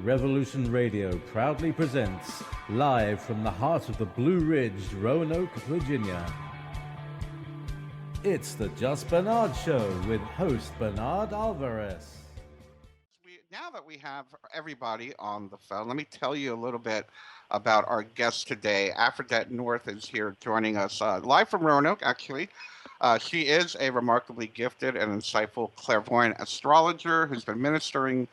Revolution Radio proudly presents, live from the heart of the Blue Ridge, Roanoke, Virginia. It's the Just Bernard Show with host Bernard Alvarez. Now that we have everybody on the phone, let me tell you a little bit about our guest today. Aphrodette North is here joining us live from Roanoke, actually. She is a remarkably gifted and insightful clairvoyant astrologer who's been ministering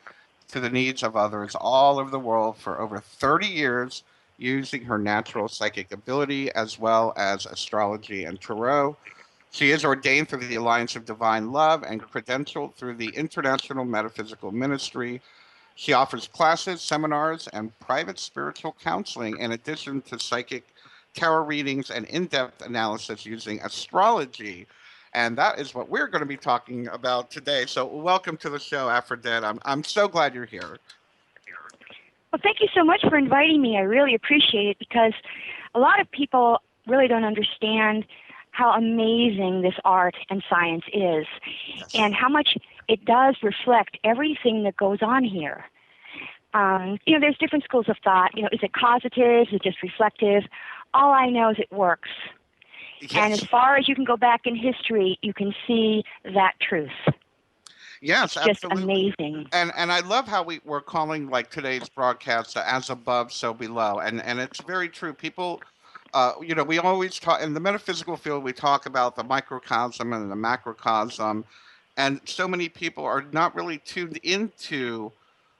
to the needs of others all over the world for over 30 years, using her natural psychic ability as well as astrology and tarot. She is ordained through the Alliance of Divine Love and credentialed through the International Metaphysical Ministry. She offers classes, seminars, and private spiritual counseling in addition to psychic tarot readings and in-depth analysis using astrology. And that is what we're going to be talking about today. So welcome to the show, Aphrodette. I'm so glad you're here. Well, thank you so much for inviting me. I really appreciate it because a lot of people really don't understand how amazing this art and science is, and how much it does reflect everything that goes on here. There's different schools of thought. Is it causative? Is it just reflective? All I know is it works. Yes. And as far as you can go back in history, you can see that truth. Yes, it's absolutely. Just amazing. And I love how we're calling like today's broadcast as above, so below. And it's very true. People, we always talk in the metaphysical field, we talk about the microcosm and the macrocosm. And so many people are not really tuned into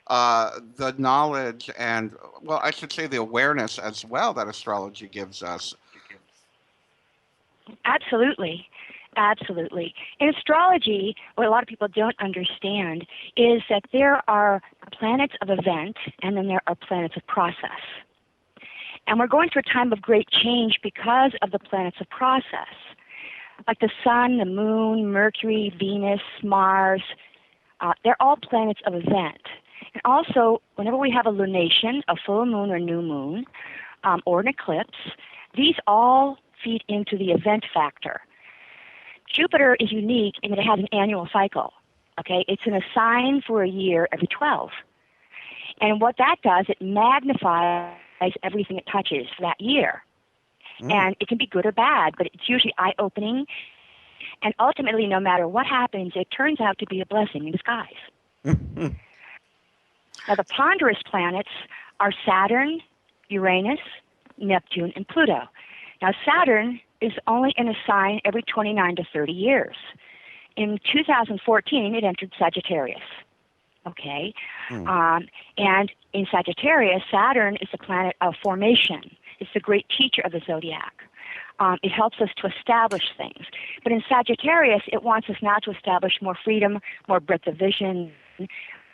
the knowledge and, well, I should say the awareness as well that astrology gives us. Absolutely. Absolutely. In astrology, what a lot of people don't understand is that there are planets of event and then there are planets of process. And we're going through a time of great change because of the planets of process. Like the sun, the moon, Mercury, Venus, Mars, they're all planets of event. And also, whenever we have a lunation, a full moon or new moon, or an eclipse, these all feed into the event factor. Jupiter is unique in that it has an annual cycle. Okay, it's in a sign for a year every 12. And what that does, it magnifies everything it touches for that year. And it can be good or bad, but it's usually eye-opening. And ultimately, no matter what happens, it turns out to be a blessing in disguise. Now, the ponderous planets are Saturn, Uranus, Neptune, and Pluto. Now, Saturn is only in a sign every 29 to 30 years. In 2014, it entered Sagittarius. Okay? And in Sagittarius, Saturn is the planet of formation. It's the great teacher of the zodiac. It helps us to establish things. But in Sagittarius, it wants us now to establish more freedom, more breadth of vision,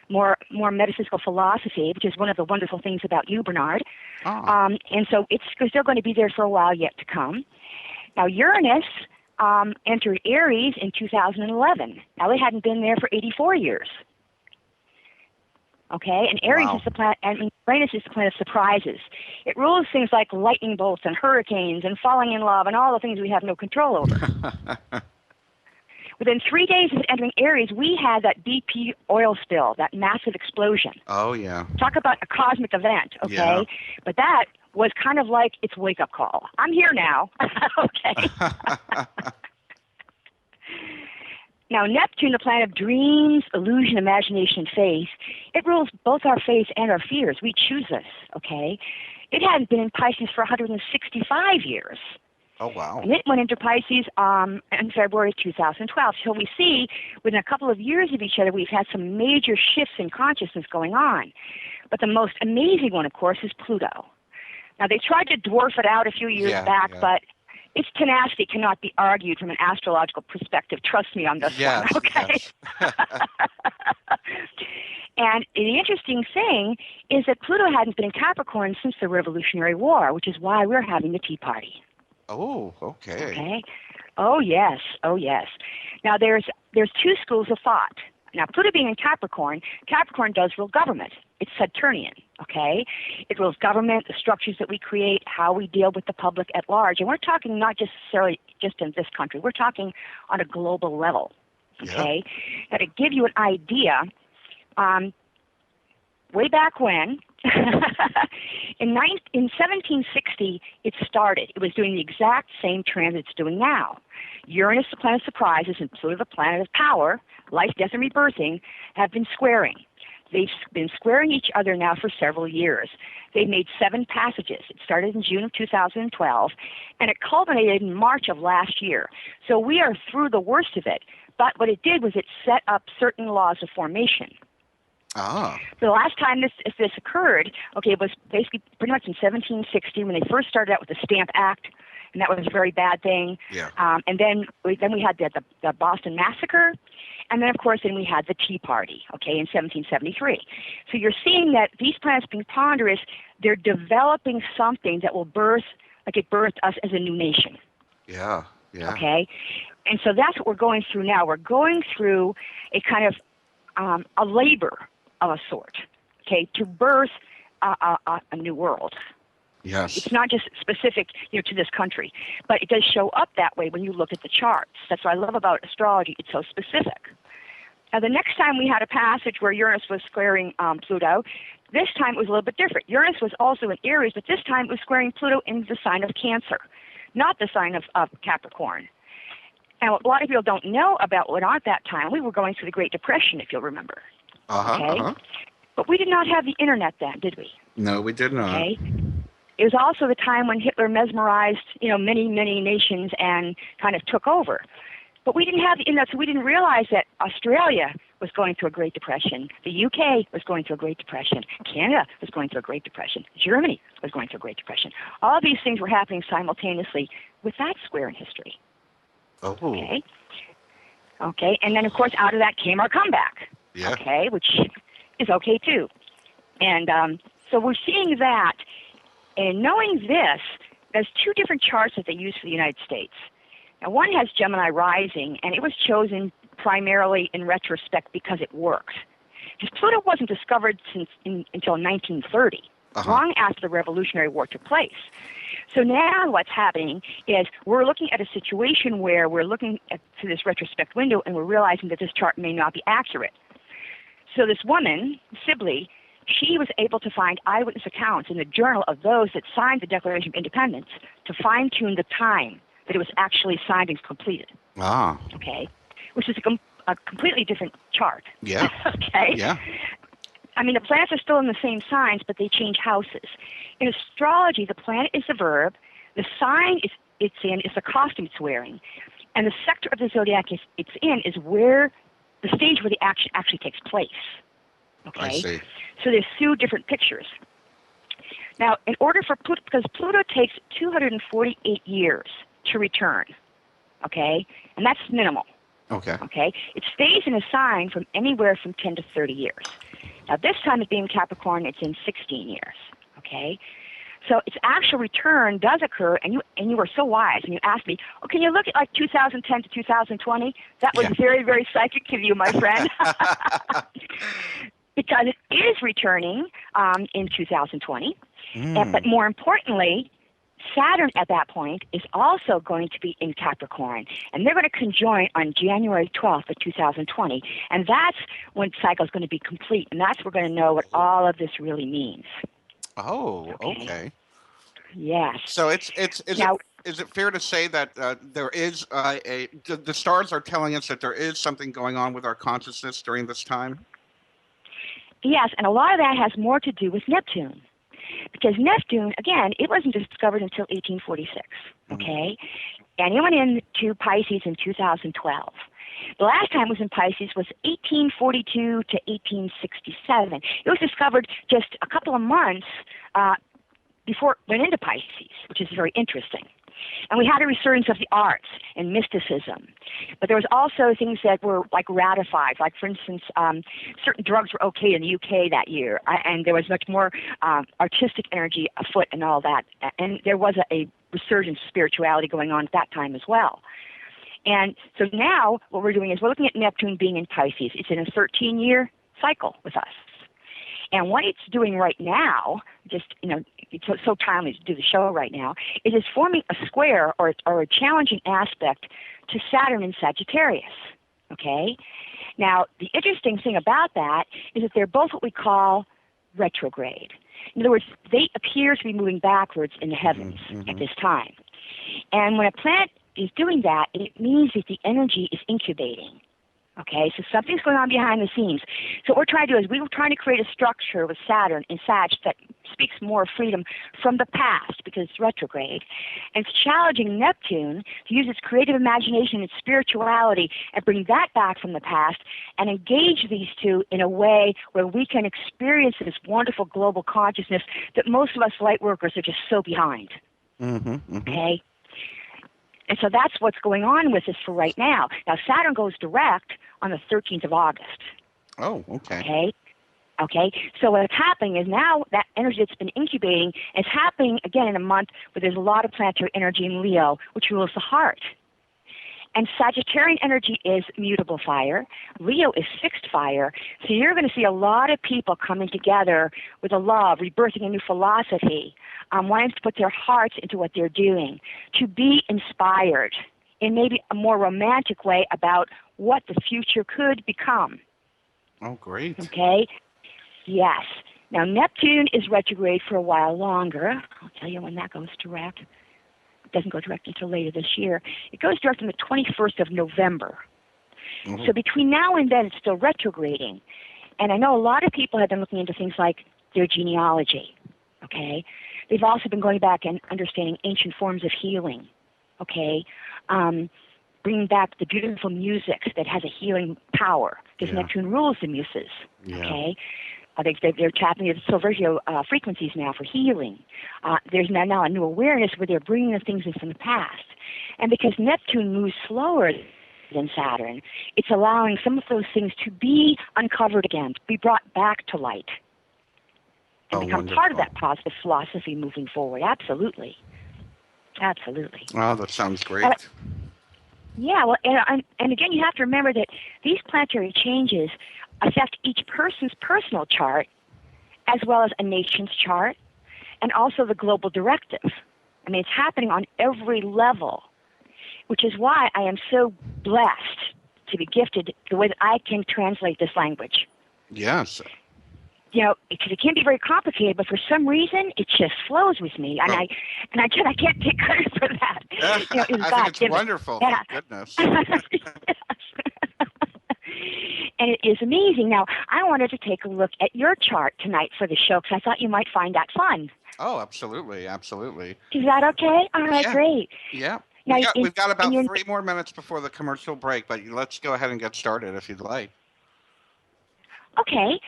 more metaphysical philosophy, which is one of the wonderful things about you, Bernard. And so it's still going to be there for a while yet to come. Now, Uranus entered Aries in 2011. Now, it hadn't been there for 84 years. Okay, and Aries is the planet, and Uranus is the planet of surprises. It rules things like lightning bolts and hurricanes and falling in love and all the things we have no control over. Within 3 days of entering Aries, we had that BP oil spill, that massive explosion. Oh, yeah. Talk about a cosmic event, okay? Yeah. But that was kind of like its wake-up call. I'm here now, okay? Now, Neptune, the planet of dreams, illusion, imagination, and faith, it rules both our faith and our fears. We choose this, okay? It hadn't been in Pisces for 165 years. Oh, wow. And it went into Pisces in February 2012. So we see within a couple of years of each other, we've had some major shifts in consciousness going on. But the most amazing one, of course, is Pluto. Now, they tried to dwarf it out a few years back, but its tenacity cannot be argued from an astrological perspective. Trust me on this one, okay? Yes. And the interesting thing is that Pluto hadn't been in Capricorn since the Revolutionary War, which is why we're having the Tea Party. Oh, okay. Okay. Oh, yes. Oh, yes. Now, there's two schools of thought. Now, Pluto being in Capricorn, Capricorn does rule government. It's Saturnian, okay? It rules government, the structures that we create, how we deal with the public at large. And we're talking not necessarily just in this country. We're talking on a global level, okay? Now, to give you an idea, way back when, in 1760, it started. It was doing the exact same transit it's doing now. Uranus, the planet of surprises, and Pluto, the planet of power, life, death, and rebirthing, have been squaring. They've been squaring each other now for several years. They've made 7 passages. It started in June of 2012, and it culminated in March of last year. So we are through the worst of it. But what it did was it set up certain laws of formation. Ah. The last time this occurred, okay, it was basically pretty much in 1760 when they first started out with the Stamp Act, and that was a very bad thing. Yeah. And then we had the Boston Massacre, and then of course we had the Tea Party, okay, in 1773. So you're seeing that these planets being ponderous, they're developing something that will birth us as a new nation. Yeah. Yeah. Okay, and so that's what we're going through now. We're going through a kind of a labor of a sort, okay, to birth a new world. Yes. It's not just specific, to this country, but it does show up that way when you look at the charts. That's what I love about astrology. It's so specific. Now, the next time we had a passage where Uranus was squaring Pluto, this time it was a little bit different. Uranus was also in Aries, but this time it was squaring Pluto in the sign of Cancer, not the sign of Capricorn. And what a lot of people don't know about what at that time, we were going through the Great Depression, if you'll remember. Okay? But we did not have the internet then, did we? No, we did not. Okay. It was also the time when Hitler mesmerized, many, many nations and kind of took over. But we didn't have the internet, so we didn't realize that Australia was going through a Great Depression. The UK was going through a Great Depression. Canada was going through a Great Depression. Germany was going through a Great Depression. All these things were happening simultaneously with that square in history. Oh. Okay. Okay, and then, of course, out of that came our comeback. Yeah. Okay, which is okay, too. And so we're seeing that. And knowing this, there's 2 different charts that they use for the United States. Now, one has Gemini rising, and it was chosen primarily in retrospect because it works. Because Pluto wasn't discovered until 1930, long after the Revolutionary War took place. So now what's happening is we're looking at a situation where we're looking through this retrospect window, and we're realizing that this chart may not be accurate. So this woman, Sibley, she was able to find eyewitness accounts in the journal of those that signed the Declaration of Independence to fine-tune the time that it was actually signed and completed. Ah. Okay, which is a completely different chart. Yeah. Okay. Yeah. I mean, the planets are still in the same signs, but they change houses. In astrology, the planet is the verb, the sign it's in is the costume it's wearing, and the sector of the zodiac it's in is where the stage where the action actually takes place. Okay. I see. So there's 2 different pictures. Now, in order for Pluto, because Pluto takes 248 years to return, okay, and that's minimal. Okay. Okay, it stays in a sign from anywhere from 10 to 30 years. Now, this time it being Capricorn, it's in 16 years. Okay, so its actual return does occur, and you were so wise, and you asked me, "Oh, can you look at like 2010 to 2020?" That was very, very psychic of you, my friend. Because it is returning in 2020, but more importantly, Saturn at that point is also going to be in Capricorn, and they're going to conjoin on January 12th of 2020, and that's when the cycle is going to be complete, and that's when we're going to know what all of this really means. Oh, okay. Yes. So is it fair to say that there is the stars are telling us that there is something going on with our consciousness during this time? Yes, and a lot of that has more to do with Neptune. Because Neptune, again, it wasn't discovered until 1846, okay? And it went into Pisces in 2012. The last time it was in Pisces was 1842 to 1867. It was discovered just a couple of months before it went into Pisces, which is very interesting. And we had a resurgence of the arts and mysticism. But there was also things that were like ratified. Like, for instance, certain drugs were okay in the UK that year. And there was much more artistic energy afoot and all that. And there was a resurgence of spirituality going on at that time as well. And so now what we're doing is we're looking at Neptune being in Pisces. It's in a 13-year cycle with us. And what it's doing right now, just, it's so timely to do the show right now, it is forming a square or a challenging aspect to Saturn in Sagittarius, okay? Now, the interesting thing about that is that they're both what we call retrograde. In other words, they appear to be moving backwards in the heavens at this time. And when a planet is doing that, it means that the energy is incubating. Okay, so something's going on behind the scenes. So what we're trying to do is we were trying to create a structure with Saturn in Sag that speaks more of freedom from the past because it's retrograde. And it's challenging Neptune to use its creative imagination and spirituality and bring that back from the past and engage these two in a way where we can experience this wonderful global consciousness that most of us light workers are just so behind. Okay? And so that's what's going on with this for right now. Now, Saturn goes direct on the 13th of August. Oh, okay. Okay. So what's happening is now that energy that's been incubating is happening again in a month where there's a lot of planetary energy in Leo, which rules the heart. And Sagittarian energy is mutable fire. Leo is fixed fire. So you're going to see a lot of people coming together with a love, rebirthing a new philosophy, wanting to put their hearts into what they're doing, to be inspired in maybe a more romantic way about what the future could become. Oh, great. Okay? Yes. Now, Neptune is retrograde for a while longer. I'll tell you when that goes direct. It doesn't go direct until later this year. It goes direct on the 21st of November. So between now and then, it's still retrograding. And I know a lot of people have been looking into things like their genealogy. Okay? They've also been going back and understanding ancient forms of healing. Okay? Bringing back the beautiful music that has a healing power, because Neptune rules the muses. Okay? They're tapping into Silverio frequencies now for healing. There's now a new awareness where they're bringing the things in from the past. And because Neptune moves slower than Saturn, it's allowing some of those things to be uncovered again, to be brought back to light, and become part of that positive philosophy moving forward. Absolutely. Absolutely. Oh, that sounds great. Yeah, well, and again, you have to remember that these planetary changes affect each person's personal chart as well as a nation's chart and also the global directive. I mean, it's happening on every level, which is why I am so blessed to be gifted the way that I can translate this language. Yes. You know, because it can be very complicated, but for some reason, it just flows with me, and I can't take credit for that. You know, I think it's wonderful. Yeah. Thank goodness. And it is amazing. Now, I wanted to take a look at your chart tonight for the show because I thought you might find that fun. Oh, absolutely, absolutely. Is that okay? All right, great. Yeah. Now, We've got about 3 more minutes before the commercial break, but let's go ahead and get started if you'd like. Okay.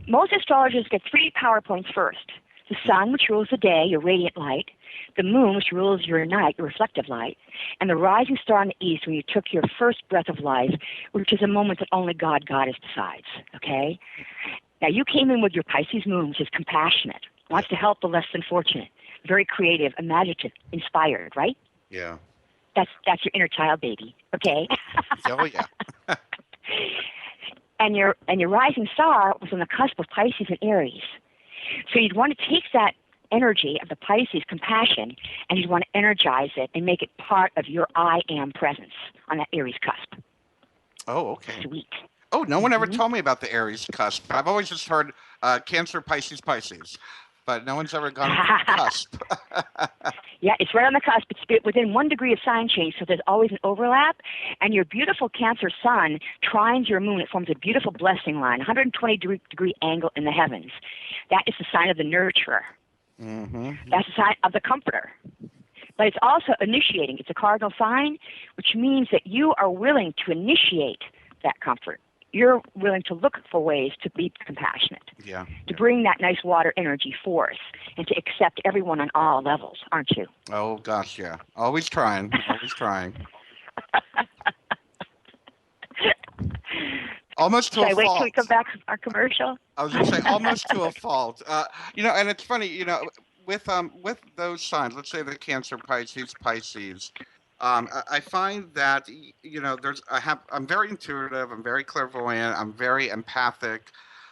Most astrologers get 3 power points first. The sun, which rules the day, your radiant light. The moon, which rules your night, your reflective light. And the rising star in the east when you took your first breath of life, which is a moment that only God, Goddess decides. Okay? Now, you came in with your Pisces moon, which is compassionate, wants to help the less than fortunate, very creative, imaginative, inspired, right? Yeah. That's your inner child baby. Okay? Oh, yeah. And your rising star was on the cusp of Pisces and Aries. So you'd want to take that energy of the Pisces compassion and you'd want to energize it and make it part of your I am presence on that Aries cusp. Oh, okay. Sweet. Oh, no one ever told me about the Aries cusp. I've always just heard Cancer, Pisces, Pisces, but no one's ever gone to the cusp. Yeah, it's right on the cusp. It's within 1 degree of sign change, so there's always an overlap. And your beautiful Cancer sun trines your moon. It forms a beautiful blessing line, 120-degree angle in the heavens. That is the sign of the nurturer. That's the sign of the comforter. But it's also initiating. It's a cardinal sign, which means that you are willing to initiate that comfort. You're willing to look for ways to be compassionate, to bring that nice water energy forth, and to accept everyone on all levels, aren't you? Oh, gosh, yeah. Always trying, always trying. Almost to a fault. Should I wait till we come back from our commercial? I was going to say almost to a fault. You know, and it's funny, you know, with those signs, let's say the Cancer, Pisces, I find that, you know, I'm very intuitive, I'm very clairvoyant, I'm very empathic,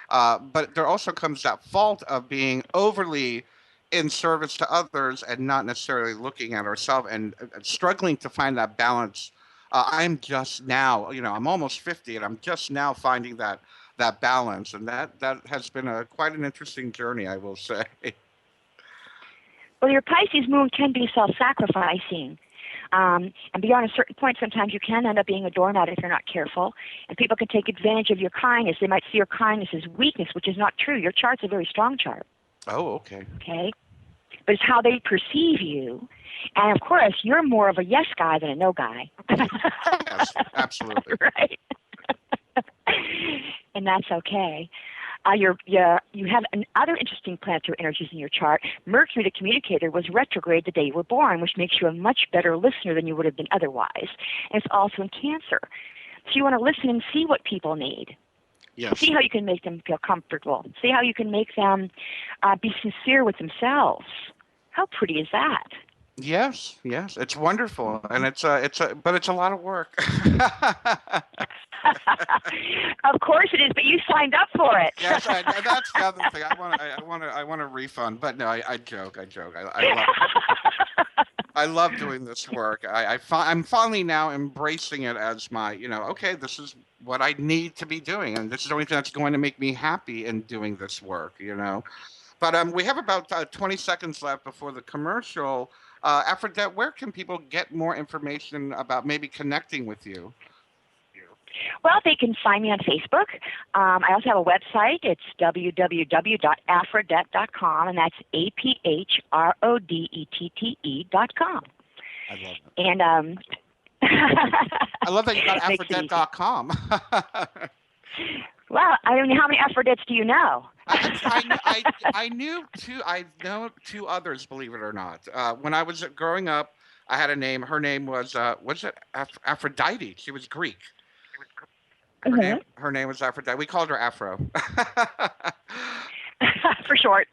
but there also comes that fault of being overly in service to others and not necessarily looking at ourselves and struggling to find that balance. I'm just now, you know, I'm almost 50 and I'm just now finding that that balance, and that has been quite an interesting journey, I will say. Well, your Pisces moon can be self-sacrificing. And beyond a certain point, sometimes you can end up being a doormat if you're not careful. And people can take advantage of your kindness. They might see your kindness as weakness, which is not true. Your chart's a very strong chart. Oh, okay. Okay? But it's how they perceive you. And, of course, you're more of a yes guy than a no guy. Yes, absolutely. Right? And that's okay. You have other interesting planetary energies in your chart. Mercury, the communicator, was retrograde the day you were born, which makes you a much better listener than you would have been otherwise. And it's also in Cancer. So you want to listen and see what people need. Yes. See how you can make them feel comfortable. See how you can make them be sincere with themselves. How pretty is that? Yes, it's wonderful, and but it's a lot of work. Of course it is, but you signed up for it. Yes, that's the other thing. I want a refund, but no, I joke. I love doing this work. I'm finally now embracing it as my, okay, this is what I need to be doing, and this is the only thing that's going to make me happy in doing this work, But we have about 20 seconds left before the commercial. Aphrodette, where can people get more information about maybe connecting with you? Well, they can find me on Facebook. I also have a website. It's www.aphrodette.com, and that's APHRODETTE.com. I love it. And I love that you got Aphrodette.com. Well, I don't know, how many Aphrodites do you know? I know two others, believe it or not. When I was growing up, I had a name. Her name was Aphrodite. She was Greek. Her name was Aphrodite. We called her Afro. For short.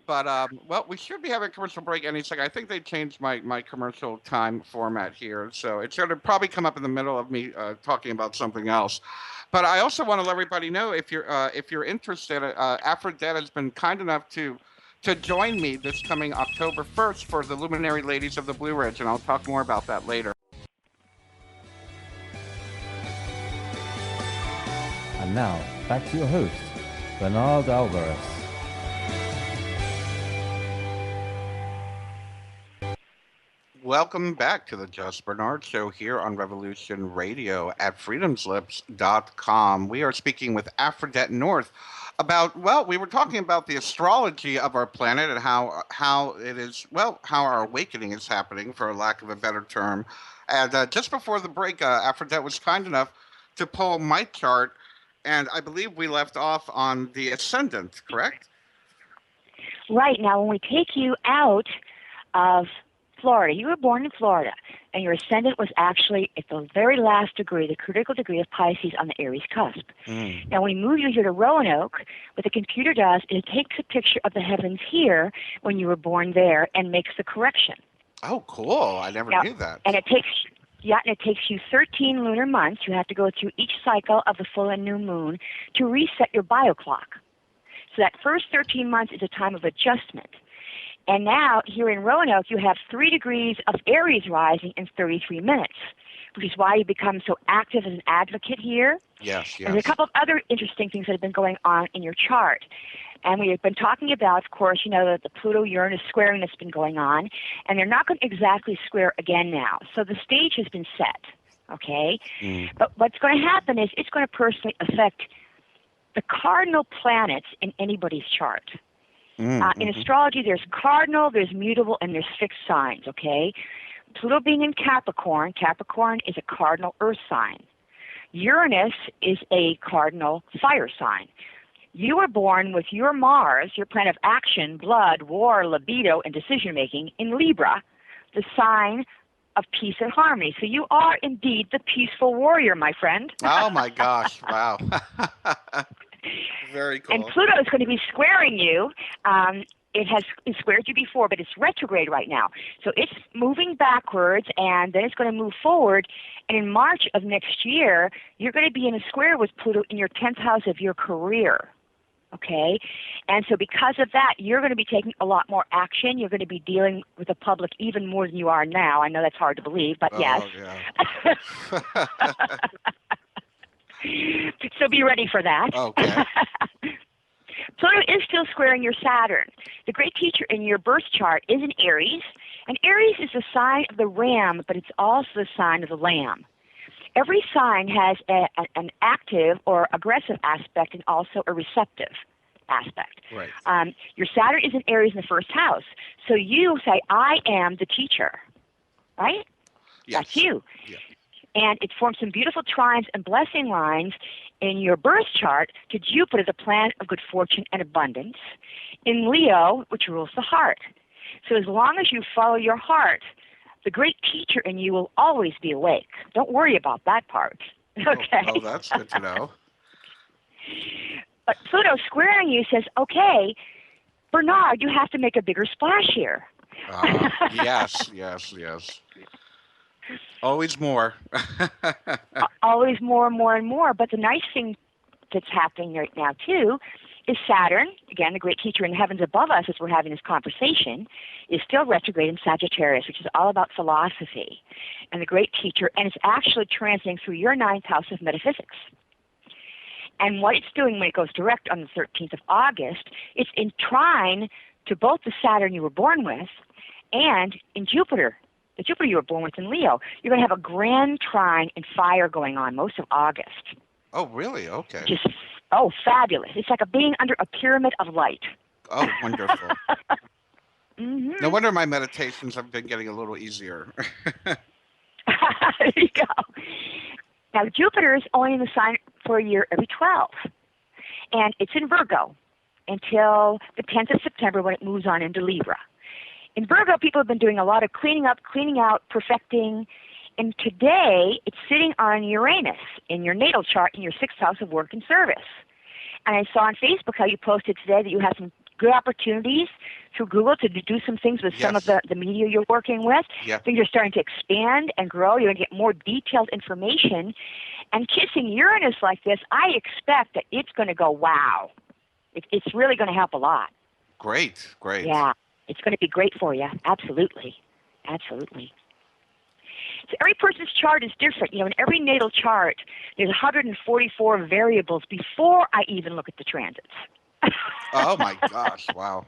But, well, we should be having a commercial break any second. I think they changed my commercial time format here. So it's going to probably come up in the middle of me talking about something else. But I also want to let everybody know, if you're interested, Aphrodette has been kind enough to join me this coming October 1st for the Luminary Ladies of the Blue Ridge, and I'll talk more about that later. And now, back to your host, Bernard Alvarez. Welcome back to the Just Bernard Show here on Revolution Radio at freedomslips.com. We are speaking with Aphrodette North about, well, we were talking about the astrology of our planet and how it is, well, how our awakening is happening, for lack of a better term. And just before the break, Aphrodette was kind enough to pull my chart, and I believe we left off on the ascendant, correct? Right. Now, when we take you out of Florida, you were born in Florida, and your ascendant was actually at the very last degree, the critical degree of Pisces on the Aries cusp. Now, when we move you here to Roanoke, what the computer does is it takes a picture of the heavens here when you were born there and makes the correction. Oh, cool. I never knew that. And it takes you 13 lunar months. You have to go through each cycle of the full and new moon to reset your bio clock. So that first 13 months is a time of adjustment. And now, here in Roanoke, you have 3 degrees of Aries rising in 33 minutes, which is why you become so active as an advocate here. Yes. And there's a couple of other interesting things that have been going on in your chart. And we have been talking about, of course, the Pluto-Uranus squaring that's been going on, and they're not going to exactly square again now. So the stage has been set, okay? But what's going to happen is it's going to personally affect the cardinal planets in anybody's chart. In astrology, there's cardinal, there's mutable, and there's fixed signs, okay? Pluto being in Capricorn, Capricorn is a cardinal earth sign. Uranus is a cardinal fire sign. You were born with your Mars, your planet of action, blood, war, libido, and decision-making, in Libra, the sign of peace and harmony. So you are indeed the peaceful warrior, my friend. Oh, my gosh. Wow. Very cool. And Pluto is going to be squaring you. It has squared you before, but it's retrograde right now. So it's moving backwards, and then it's going to move forward. And in March of next year, you're going to be in a square with Pluto in your 10th house of your career. Okay? And so because of that, you're going to be taking a lot more action. You're going to be dealing with the public even more than you are now. I know that's hard to believe, but yes. Yeah. So be ready for that. Okay. Pluto is still squaring your Saturn. The great teacher in your birth chart is in Aries, and Aries is the sign of the ram, but it's also the sign of the lamb. Every sign has an active or aggressive aspect and also a receptive aspect. Right. Your Saturn is in Aries in the first house, so you say, I am the teacher, right? Yes. That's you. Yeah. And it forms some beautiful trines and blessing lines in your birth chart to Jupiter, the planet of good fortune and abundance, in Leo, which rules the heart. So as long as you follow your heart, the great teacher in you will always be awake. Don't worry about that part. Okay. Oh, that's good to know. But Pluto squaring you says, okay, Bernard, you have to make a bigger splash here. Yes. Always more. Always more and more and more. But the nice thing that's happening right now, too, is Saturn, again, the great teacher in the heavens above us as we're having this conversation, is still retrograde in Sagittarius, which is all about philosophy and the great teacher, and it's actually transiting through your ninth house of metaphysics. And what it's doing when it goes direct on the 13th of August, it's in trine to both the Saturn you were born with and in Jupiter, the Jupiter you were born with in Leo. You're going to have a grand trine and fire going on most of August. Oh, really? Okay. Just, fabulous. It's like being under a pyramid of light. Oh, wonderful. Mm-hmm. No wonder my meditations have been getting a little easier. There you go. Now, Jupiter is only in the sign for a year every 12, and it's in Virgo until the 10th of September when it moves on into Libra. In Virgo, people have been doing a lot of cleaning up, cleaning out, perfecting, and today it's sitting on Uranus in your natal chart in your sixth house of work and service. And I saw on Facebook how you posted today that you have some good opportunities through Google to do some things with some of the media you're working with. Yeah. Things are starting to expand and grow. You're going to get more detailed information. And kissing Uranus like this, I expect that it's going to go wow. It's really going to help a lot. Great. Yeah, it's going to be great for you. Absolutely. So every person's chart is different. You know, in every natal chart, there's 144 variables before I even look at the transits. Oh my gosh! Wow.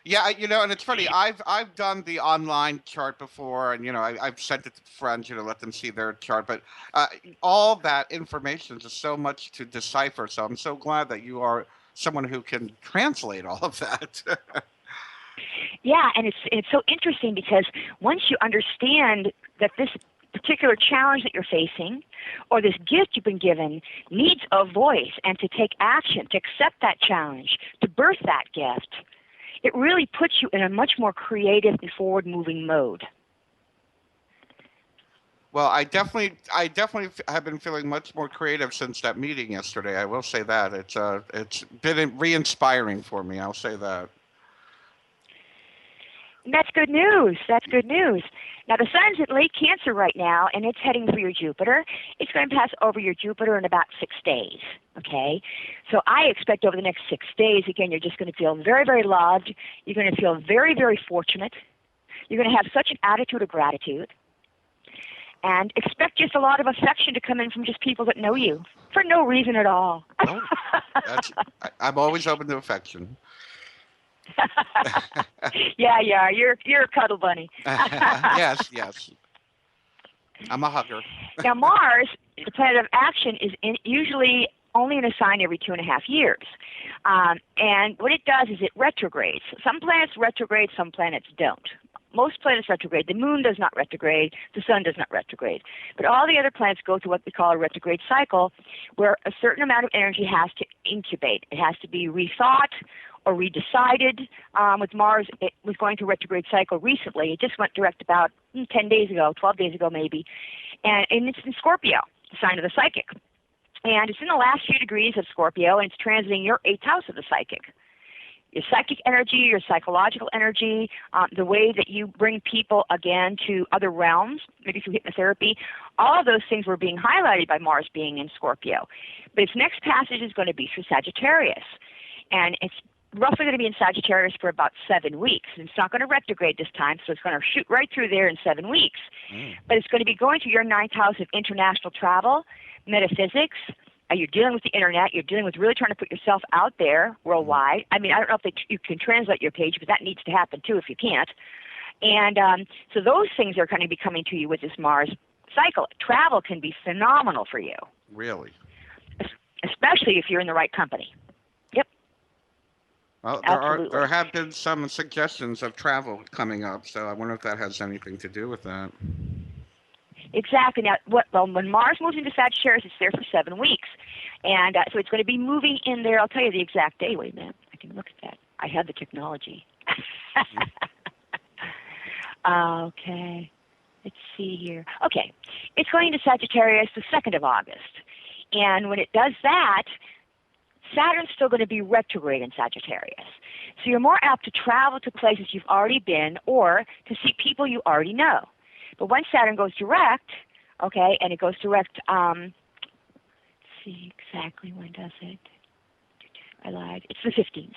Yeah, and it's funny. I've done the online chart before, and I've sent it to friends, let them see their chart. But all that information is just so much to decipher. So I'm so glad that you are someone who can translate all of that. Yeah, and it's so interesting because once you understand that this particular challenge that you're facing or this gift you've been given needs a voice and to take action, to accept that challenge, to birth that gift, it really puts you in a much more creative and forward-moving mode. Well, I definitely have been feeling much more creative since that meeting yesterday. I will say that. It's been re-inspiring for me. I'll say that. That's good news. Now, the sun's in late Cancer right now, and it's heading for your Jupiter. It's going to pass over your Jupiter in about 6 days, okay? So I expect over the next 6 days, again, you're just going to feel very, very loved. You're going to feel very, very fortunate. You're going to have such an attitude of gratitude. And expect just a lot of affection to come in from just people that know you for no reason at all. Oh, I'm always open to affection. Yeah, you're a cuddle bunny. Yes. I'm a hugger. Now, Mars, the planet of action, is usually only in a sign every 2.5 years. And what it does is it retrogrades. Some planets retrograde, some planets don't. Most planets retrograde. The moon does not retrograde. The sun does not retrograde. But all the other planets go through what we call a retrograde cycle, where a certain amount of energy has to incubate. It has to be rethought or redecided. With Mars, it was going through retrograde cycle recently. It just went direct about 10 days ago, 12 days ago maybe. And it's in Scorpio, the sign of the psychic. And it's in the last few degrees of Scorpio, and it's transiting your 8th house of the psychic. Your psychic energy, your psychological energy, the way that you bring people, again, to other realms, maybe through hypnotherapy, all of those things were being highlighted by Mars being in Scorpio. But its next passage is going to be through Sagittarius. And it's roughly going to be in Sagittarius for about 7 weeks. And it's not going to retrograde this time, so it's going to shoot right through there in 7 weeks. But it's going to be going to your 9th house of international travel, metaphysics, You're dealing with the internet. You're dealing with really trying to put yourself out there worldwide. I mean, I don't know if you can translate your page, but that needs to happen too if you can't. And so those things are going to be coming to you with this Mars cycle. Travel can be phenomenal for you. Really? Especially if you're in the right company. Yep. Well, there have been some suggestions of travel coming up, so I wonder if that has anything to do with that. Exactly. Now, when Mars moves into Sagittarius, it's there for 7 weeks. And so it's going to be moving in there. I'll tell you the exact day. Wait a minute. I can look at that. I have the technology. Okay. Let's see here. Okay. It's going to Sagittarius the 2nd of August. And when it does that, Saturn's still going to be retrograde in Sagittarius. So you're more apt to travel to places you've already been or to see people you already know. But once Saturn goes direct, okay, and it goes direct, let's see exactly when does it. I lied. It's the 15th.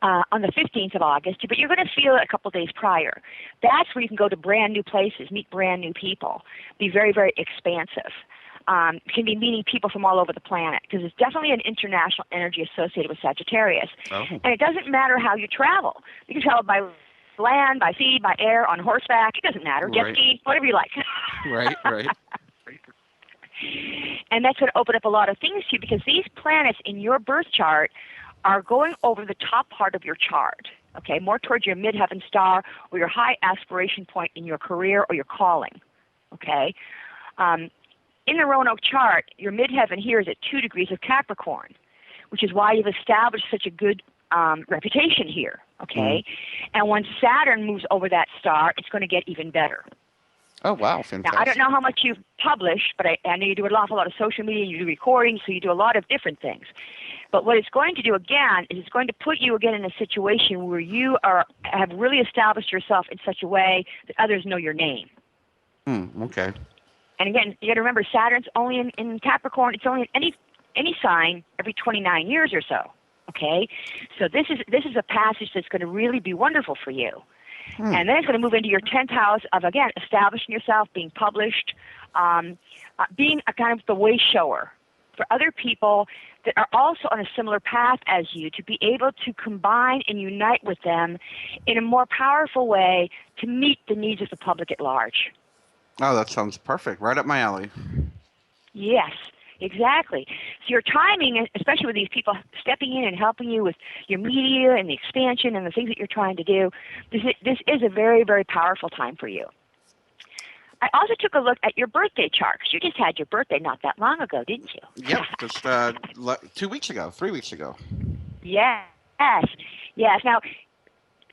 On the 15th of August, but you're going to feel it a couple days prior. That's where you can go to brand new places, meet brand new people, be very, very expansive. You can be meeting people from all over the planet because it's definitely an international energy associated with Sagittarius. Oh. And it doesn't matter how you travel. You can travel by land, by sea, by air, on horseback. It doesn't matter. Jet ski, whatever you like. Right. And that's going to open up a lot of things to you because these planets in your birth chart are going over the top part of your chart, okay, more towards your midheaven star or your high aspiration point in your career or your calling, okay? In the Roanoke chart, your midheaven here is at 2 degrees of Capricorn, which is why you've established such a good reputation here, okay? And when Saturn moves over that star, it's going to get even better. Oh, wow, fantastic. Now, I don't know how much you've published, but I know you do an awful lot of social media, you do recordings, so you do a lot of different things. But what it's going to do, again, is it's going to put you again in a situation where you have really established yourself in such a way that others know your name. Okay. And again, you got to remember, Saturn's only in Capricorn. It's only in any sign every 29 years or so. Okay, so this is a passage that's going to really be wonderful for you. And then it's going to move into your 10th house of, again, establishing yourself, being published, being a kind of the way shower for other people that are also on a similar path as you, to be able to combine and unite with them in a more powerful way to meet the needs of the public at large. Oh, that sounds perfect. Right up my alley. Yes, exactly. So your timing, especially with these people stepping in and helping you with your media and the expansion and the things that you're trying to do, this is a very, very powerful time for you. I also took a look at your birthday chart, because you just had your birthday not that long ago, didn't you? Yep, just 3 weeks ago. Yes. Now,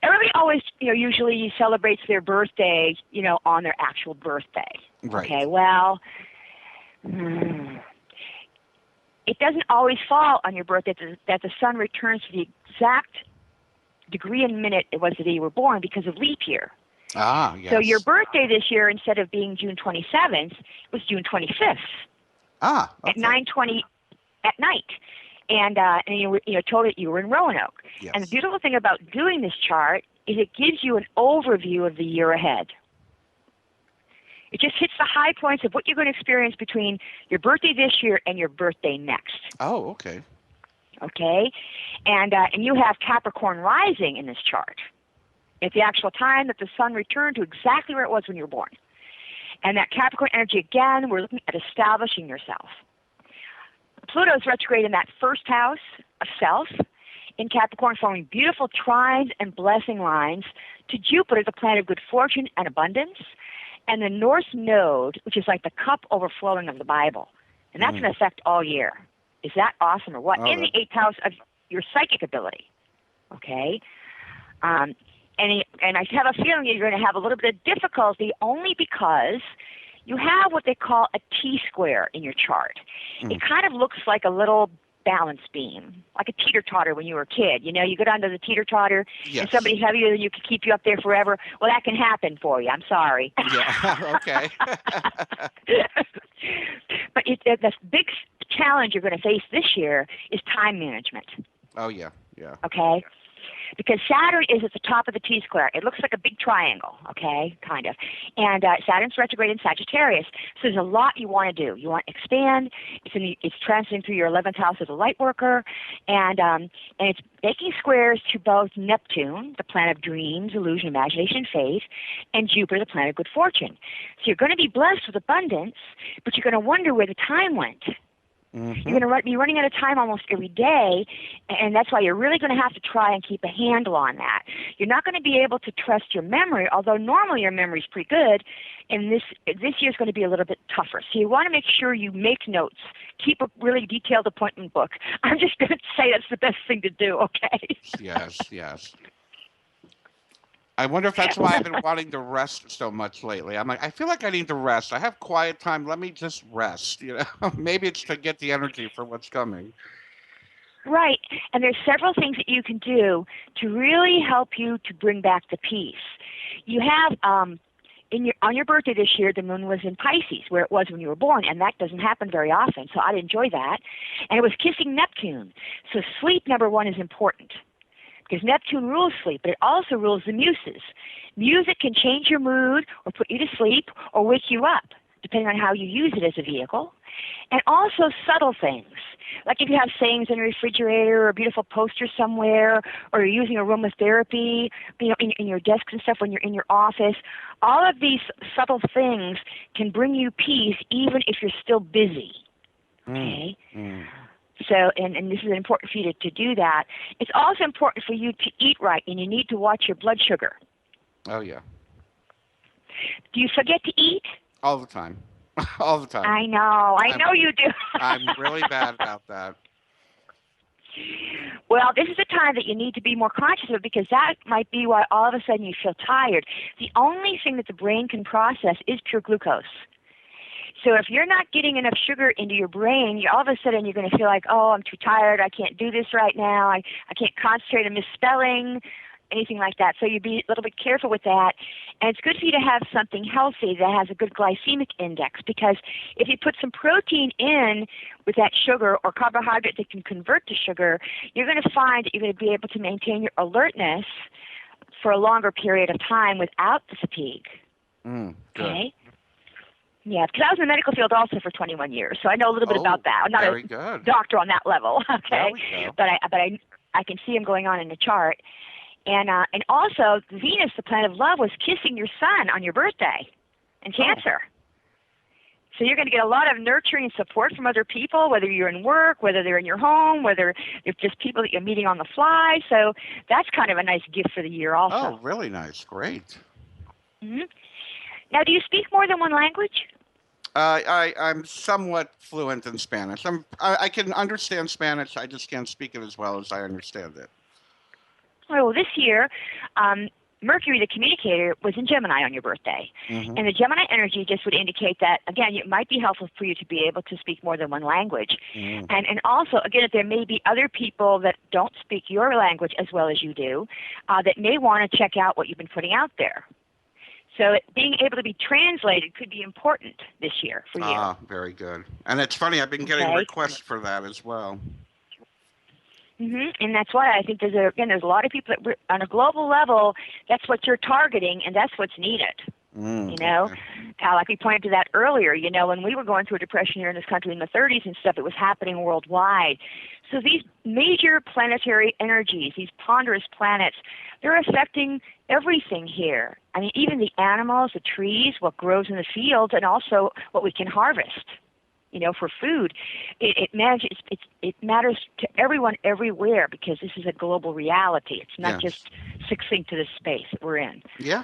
everybody always, usually celebrates their birthday, on their actual birthday. Right. Okay, well, it doesn't always fall on your birthday that the sun returns to the exact degree and minute it was the day you were born because of leap year. Ah, yes. So your birthday this year, instead of being June 27th, was June 25th. Ah, okay. At 9:20 at night. And you were told that you were in Roanoke. Yes. And the beautiful thing about doing this chart is it gives you an overview of the year ahead. It just hits the high points of what you're going to experience between your birthday this year and your birthday next. Oh, okay. Okay? And you have Capricorn rising in this chart at the actual time that the sun returned to exactly where it was when you were born. And that Capricorn energy, again, we're looking at establishing yourself. Pluto's retrograde in that first house of self in Capricorn, forming beautiful trines and blessing lines to Jupiter, the planet of good fortune and abundance, and the North Node, which is like the cup overflowing of the Bible. And that's in effect all year. Is that awesome or what? In the 8th house of your psychic ability. Okay? And I have a feeling you're going to have a little bit of difficulty only because you have what they call a T-square in your chart. It kind of looks like a little balance beam, like a teeter-totter when you were a kid. You go down to the teeter-totter, and somebody heavier than you can keep you up there forever. Well, that can happen for you. I'm sorry. Yeah, okay. But the big challenge you're going to face this year is time management. Oh, yeah. Okay? because Saturn is at the top of the T-square. It looks like a big triangle, okay, kind of. And Saturn's retrograde in Sagittarius, so there's a lot you want to do. You want to expand. It's transiting through your 11th house as a light worker, and it's making squares to both Neptune, the planet of dreams, illusion, imagination, faith, and Jupiter, the planet of good fortune. So you're going to be blessed with abundance, but you're going to wonder where the time went. Mm-hmm. You're going to be running out of time almost every day, and that's why you're really going to have to try and keep a handle on that. You're not going to be able to trust your memory, although normally your memory is pretty good, and this year is going to be a little bit tougher. So you want to make sure you make notes. Keep a really detailed appointment book. I'm just going to say that's the best thing to do, okay? Yes, yes. I wonder if that's why I've been wanting to rest so much lately. I'm like, I feel like I need to rest. I have quiet time. Let me just rest. You know, maybe it's to get the energy for what's coming. Right, and there's several things that you can do to really help you to bring back the peace. You have on your birthday this year, the moon was in Pisces, where it was when you were born, and that doesn't happen very often. So I'd enjoy that, and it was kissing Neptune. So sleep, number one, is important, because Neptune rules sleep, but it also rules the muses. Music can change your mood or put you to sleep or wake you up, depending on how you use it as a vehicle. And also subtle things, like if you have sayings in your refrigerator or a beautiful poster somewhere, or you're using aromatherapy, in your desk and stuff when you're in your office. All of these subtle things can bring you peace even if you're still busy. Okay? So, and this is important for you to do that. It's also important for you to eat right, and you need to watch your blood sugar. Oh, yeah. Do you forget to eat? All the time. All the time. I know you do. I'm really bad about that. Well, this is a time that you need to be more conscious of, because that might be why all of a sudden you feel tired. The only thing that the brain can process is pure glucose. So if you're not getting enough sugar into your brain, all of a sudden you're going to feel like, oh, I'm too tired, I can't do this right now, I can't concentrate on misspelling, anything like that. So you be a little bit careful with that. And it's good for you to have something healthy that has a good glycemic index, because if you put some protein in with that sugar or carbohydrate that can convert to sugar, you're going to find that you're going to be able to maintain your alertness for a longer period of time without the fatigue. Good. Okay? Yeah, because I was in the medical field also for 21 years, so I know a little bit about that. I'm not a doctor on that level, okay? But I can see them going on in the chart. And also, Venus, the planet of love, was kissing your sun on your birthday in Cancer. So you're going to get a lot of nurturing and support from other people, whether you're in work, whether they're in your home, whether it's just people that you're meeting on the fly. So that's kind of a nice gift for the year also. Oh, really nice. Great. Mm-hmm. Now, do you speak more than one language? I'm somewhat fluent in Spanish. I can understand Spanish. I just can't speak it as well as I understand it. Well, this year, Mercury, the communicator, was in Gemini on your birthday. Mm-hmm. And the Gemini energy just would indicate that, again, it might be helpful for you to be able to speak more than one language. Mm. And also, again, that there may be other people that don't speak your language as well as you do that may want to check out what you've been putting out there. So being able to be translated could be important this year for you. Ah, very good. And it's funny, I've been getting requests for that as well. And that's why I think there's a lot of people that on a global level, that's what you're targeting, and that's what's needed. Like we pointed to that earlier, when we were going through a depression here in this country in the 30s and stuff, it was happening worldwide. So these major planetary energies, these ponderous planets, they're affecting everything here. I mean, even the animals, the trees, what grows in the fields, and also what we can harvest, for food. It matters to everyone everywhere, because this is a global reality. It's not just succinct to the space that we're in. Yeah.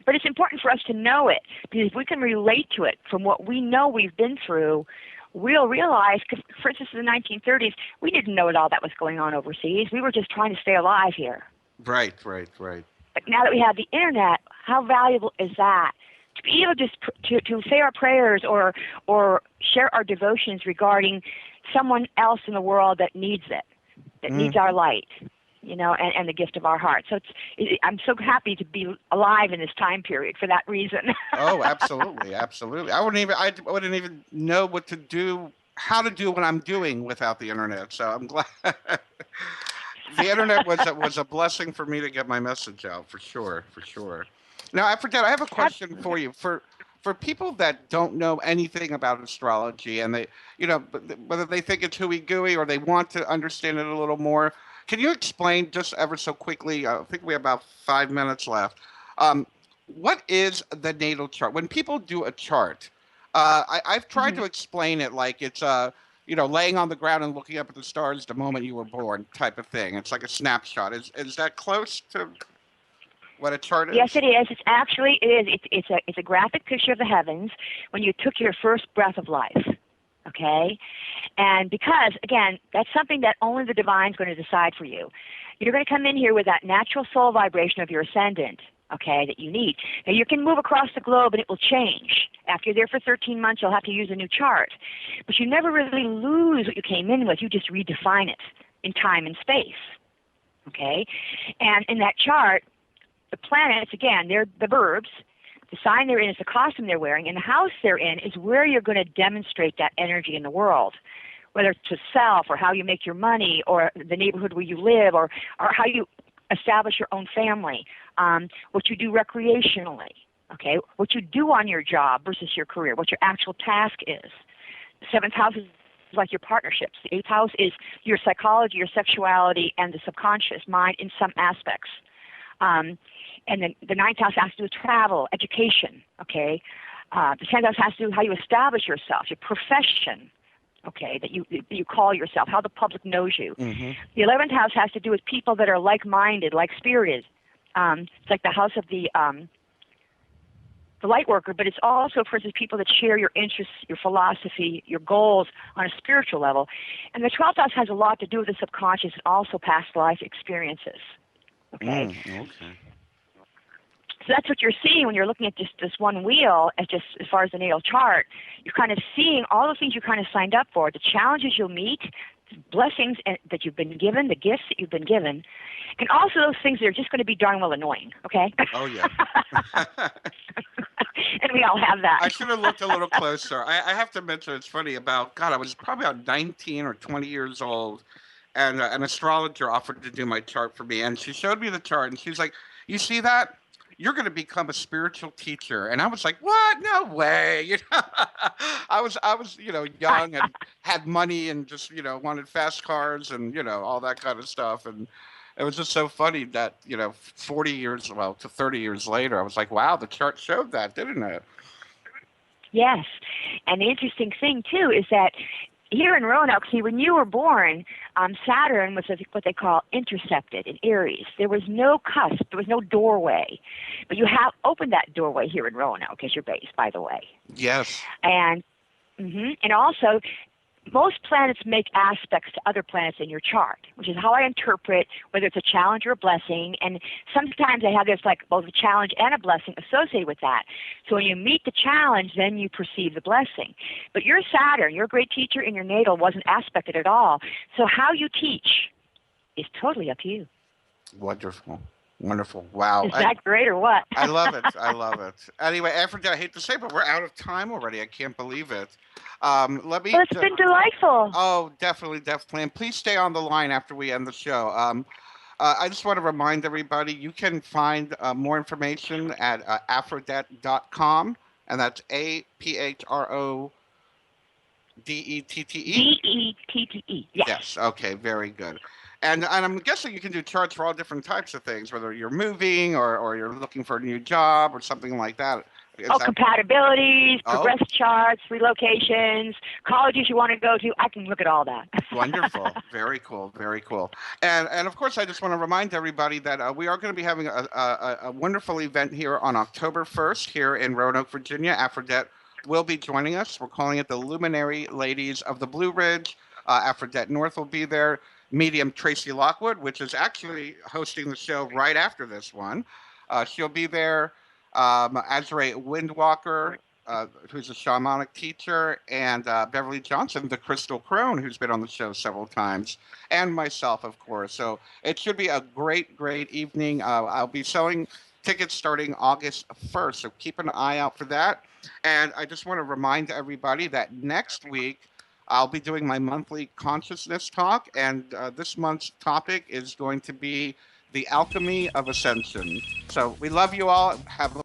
But it's important for us to know it, because if we can relate to it from what we know we've been through, we'll realize, because, for instance, in the 1930s, we didn't know all that was going on overseas. We were just trying to stay alive here. Right. But now that we have the Internet, how valuable is that? To be able to say our prayers or share our devotions regarding someone else in the world that needs it, that needs our light, and the gift of our heart. So I'm so happy to be alive in this time period for that reason. Oh, absolutely. I wouldn't even know how to do what I'm doing without the Internet. So I'm glad. The internet was a blessing for me to get my message out, for sure, for sure. Now, Aphrodite, I have a question for you. For people that don't know anything about astrology, and they, whether they think it's hooey gooey or they want to understand it a little more, can you explain just ever so quickly? I think we have about 5 minutes left. Um, what is the natal chart? When people do a chart, I've tried Mhm. to explain it like it's laying on the ground and looking up at the stars the moment you were born type of thing. It's like a snapshot. Is that close to what a chart Yes, is? it is. It's actually it is. It's a graphic picture of the heavens when you took your first breath of life. Okay, and because again, that's something that only the divine is going to decide for you. You're going to come in here with that natural soul vibration of your ascendant. Okay, that you need. Now you can move across the globe and it will change. After you're there for 13 months, you'll have to use a new chart. But you never really lose what you came in with. You just redefine it in time and space. Okay, and in that chart, the planets, again, they're the verbs. The sign they're in is the costume they're wearing, and the house they're in is where you're going to demonstrate that energy in the world, whether it's to self or how you make your money or the neighborhood where you live or how you establish your own family, what you do recreationally, okay, what you do on your job versus your career, what your actual task is. The seventh house is like your partnerships. The eighth house is your psychology, your sexuality, and the subconscious mind in some aspects. And then the ninth house has to do with travel, education, okay? The 10th house has to do with how you establish yourself, your profession, okay, that you call yourself, how the public knows you. Mm-hmm. The 11th house has to do with people that are like-minded, like-spirited. It's like the house of the light worker, but it's also for instance people that share your interests, your philosophy, your goals on a spiritual level. And the 12th house has a lot to do with the subconscious and also past life experiences. Okay. Okay. So that's what you're seeing when you're looking at just this one wheel, as far as the natal chart. You're kind of seeing all the things you kind of signed up for, the challenges you'll meet, the blessings that you've been given, the gifts that you've been given, and also those things that are just going to be darn well annoying, okay? Oh, yeah. And we all have that. I should have looked a little closer. I have to mention, it's funny about, God, I was probably about 19 or 20 years old, and an astrologer offered to do my chart for me, and she showed me the chart, and she's like, you see that? You're going to become a spiritual teacher. And I was like, what? No way. I was, young and had money and just, wanted fast cars and, all that kind of stuff. And it was just so funny that, 30 years later, I was like, wow, the chart showed that, didn't it? Yes. And the interesting thing, too, is that here in Roanoke, see, when you were born, Saturn was what they call intercepted in Aries. There was no cusp. There was no doorway. But you have opened that doorway here in Roanoke as your base, by the way. Yes. And also, most planets make aspects to other planets in your chart, which is how I interpret whether it's a challenge or a blessing. And sometimes I have this like both a challenge and a blessing associated with that. So when you meet the challenge, then you perceive the blessing. But your Saturn, your great teacher in your natal, wasn't aspected at all. So how you teach is totally up to you. Wonderful. Wonderful. Wow. Is that great or what? I love it. I love it. Anyway, Aphrodite, I hate to say, but we're out of time already. I can't believe it. Let me. Well, it's been delightful. Oh, definitely, definitely. And please stay on the line after we end the show. I just want to remind everybody you can find more information at Aphrodette.com, and that's APHRODETTE. DETTE. Yes. Yes. Okay. Very good. And I'm guessing you can do charts for all different types of things, whether you're moving or you're looking for a new job or something like that. Compatibilities, progress charts, relocations, colleges you want to go to. I can look at all that. Wonderful. Very cool. Very cool. And of course, I just want to remind everybody that we are going to be having a wonderful event here on October 1st here in Roanoke, Virginia. Aphrodette will be joining us. We're calling it the Luminary Ladies of the Blue Ridge. Aphrodette North will be there. Medium Tracy Lockwood, which is actually hosting the show right after this one. She'll be there. Azrae Windwalker, who's a shamanic teacher, and Beverly Johnson, the Crystal Crone, who's been on the show several times, and myself, of course. So it should be a great, great evening. I'll be selling tickets starting August 1st, so keep an eye out for that. And I just want to remind everybody that next week, I'll be doing my monthly consciousness talk, and this month's topic is going to be the alchemy of ascension. So we love you all. Have a